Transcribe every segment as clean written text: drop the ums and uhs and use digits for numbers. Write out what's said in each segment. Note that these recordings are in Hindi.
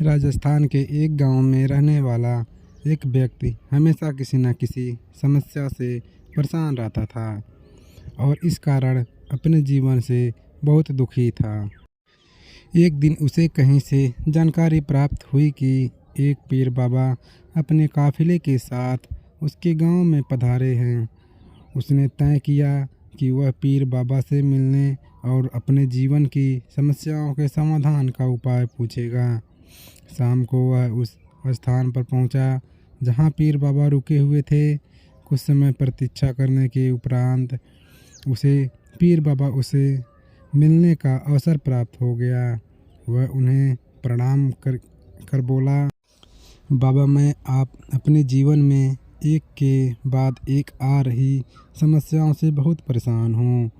राजस्थान के एक गांव में रहने वाला एक व्यक्ति हमेशा किसी न किसी समस्या से परेशान रहता था और इस कारण अपने जीवन से बहुत दुखी था। एक दिन उसे कहीं से जानकारी प्राप्त हुई कि एक पीर बाबा अपने काफिले के साथ उसके गांव में पधारे हैं। उसने तय किया कि वह पीर बाबा से मिलने और अपने जीवन की समस्याओं के समाधान का उपाय पूछेगा। शाम को वह उस स्थान पर पहुंचा जहां पीर बाबा रुके हुए थे। कुछ समय प्रतीक्षा करने के उपरांत पीर बाबा उसे मिलने का अवसर प्राप्त हो गया। वह उन्हें प्रणाम कर बोला, बाबा, मैं आप अपने जीवन में एक के बाद एक आ रही समस्याओं से बहुत परेशान हूँ।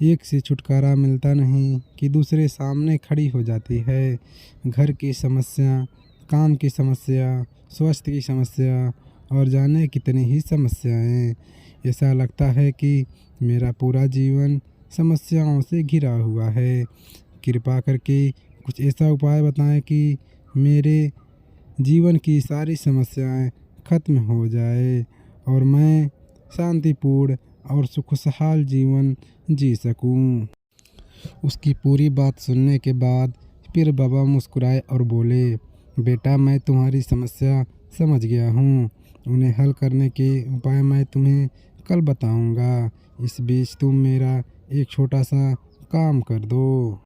एक से छुटकारा मिलता नहीं कि दूसरे सामने खड़ी हो जाती है। घर की समस्या, काम की समस्या, स्वास्थ्य की समस्या और जाने कितनी ही समस्याएं। ऐसा लगता है कि मेरा पूरा जीवन समस्याओं से घिरा हुआ है। कृपा करके कुछ ऐसा उपाय बताएं कि मेरे जीवन की सारी समस्याएं खत्म हो जाए और मैं शांतिपूर्ण और खुशहाल जीवन जी सकूं। उसकी पूरी बात सुनने के बाद पीर बाबा मुस्कुराए और बोले, बेटा, मैं तुम्हारी समस्या समझ गया हूँ। उन्हें हल करने के उपाय मैं तुम्हें कल बताऊँगा। इस बीच तुम मेरा एक छोटा सा काम कर दो।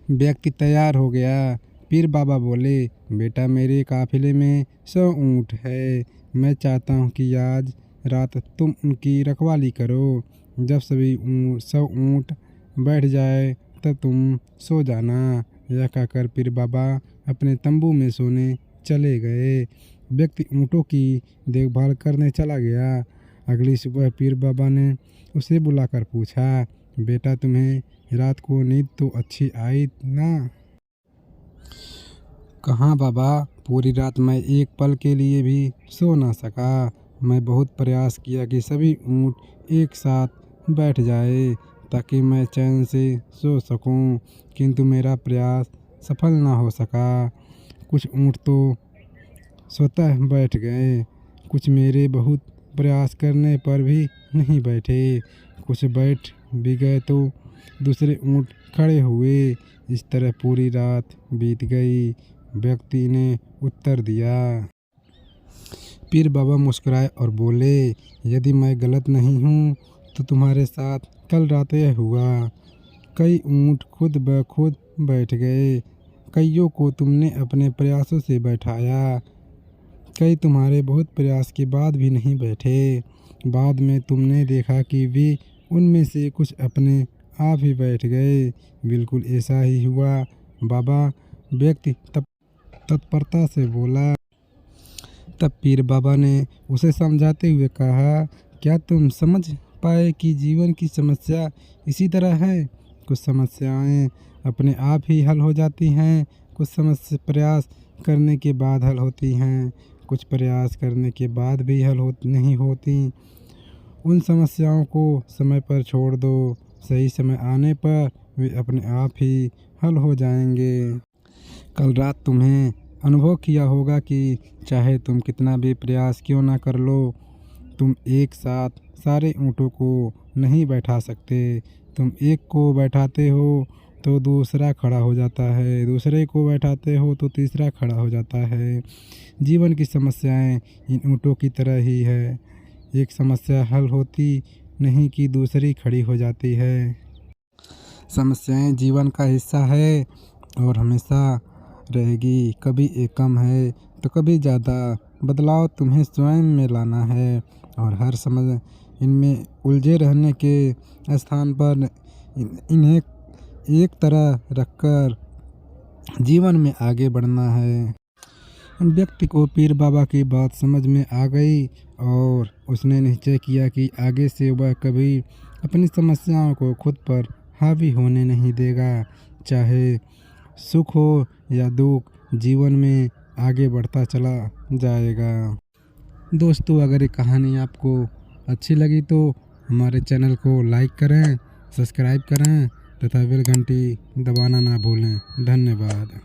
व्यक्ति तैयार हो गया। पीर बाबा बोले, बेटा, मेरे काफिले में 100 ऊँट है। मैं चाहता हूँ कि आज रात तुम उनकी रखवाली करो। जब सभी 100 ऊँट बैठ जाए तब तुम सो जाना। यह कहकर पीर बाबा अपने तंबू में सोने चले गए। व्यक्ति ऊँटों की देखभाल करने चला गया। अगली सुबह पीर बाबा ने उसे बुलाकर पूछा, बेटा, तुम्हें रात को नींद तो अच्छी आई ना? कहाँ बाबा, पूरी रात मैं एक पल के लिए भी सो ना सका। मैं बहुत प्रयास किया कि सभी ऊँट एक साथ बैठ जाए ताकि मैं चैन से सो सकूं, किंतु मेरा प्रयास सफल ना हो सका। कुछ ऊँट तो स्वतः बैठ गए, कुछ मेरे बहुत प्रयास करने पर भी नहीं बैठे। कुछ बैठ भी गए तो दूसरे ऊँट खड़े हुए। इस तरह पूरी रात बीत गई। व्यक्ति ने उत्तर दिया। पीर बाबा मुस्कुराए और बोले, यदि मैं गलत नहीं हूँ तो तुम्हारे साथ कल रात यह हुआ। कई ऊँट खुद ब खुद बैठ गए, कईयों को तुमने अपने प्रयासों से बैठाया, कई तुम्हारे बहुत प्रयास के बाद भी नहीं बैठे। बाद में तुमने देखा कि वे उनमें से कुछ अपने आप ही बैठ गए। बिल्कुल ऐसा ही हुआ बाबा, व्यक्ति तत्परता से बोला। तब पीर बाबा ने उसे समझाते हुए कहा, क्या तुम समझ पाए कि जीवन की समस्या इसी तरह है? कुछ समस्याएं अपने आप ही हल हो जाती हैं, कुछ समस्या प्रयास करने के बाद हल होती हैं, कुछ प्रयास करने के बाद भी नहीं होती। उन समस्याओं को समय पर छोड़ दो, सही समय आने पर वे अपने आप ही हल हो जाएंगे। कल रात तुम्हें अनुभव किया होगा कि चाहे तुम कितना भी प्रयास क्यों ना कर लो, तुम एक साथ सारे ऊँटों को नहीं बैठा सकते। तुम एक को बैठाते हो तो दूसरा खड़ा हो जाता है, दूसरे को बैठाते हो तो तीसरा खड़ा हो जाता है। जीवन की समस्याएं इन ऊँटों की तरह ही है। एक समस्या हल होती नहीं कि दूसरी खड़ी हो जाती है। समस्याएं जीवन का हिस्सा है और हमेशा रहेगी। कभी एक कम है तो कभी ज़्यादा। बदलाव तुम्हें स्वयं में लाना है और हर समय इनमें उलझे रहने के स्थान पर इन्हें एक तरह रखकर जीवन में आगे बढ़ना है। व्यक्ति को पीर बाबा की बात समझ में आ गई और उसने निश्चय किया कि आगे से वह कभी अपनी समस्याओं को खुद पर हावी होने नहीं देगा। चाहे सुख हो या दुख, जीवन में आगे बढ़ता चला जाएगा। दोस्तों, अगर ये कहानी आपको अच्छी लगी तो हमारे चैनल को लाइक करें, सब्सक्राइब करें तथा बेल घंटी दबाना ना भूलें। धन्यवाद।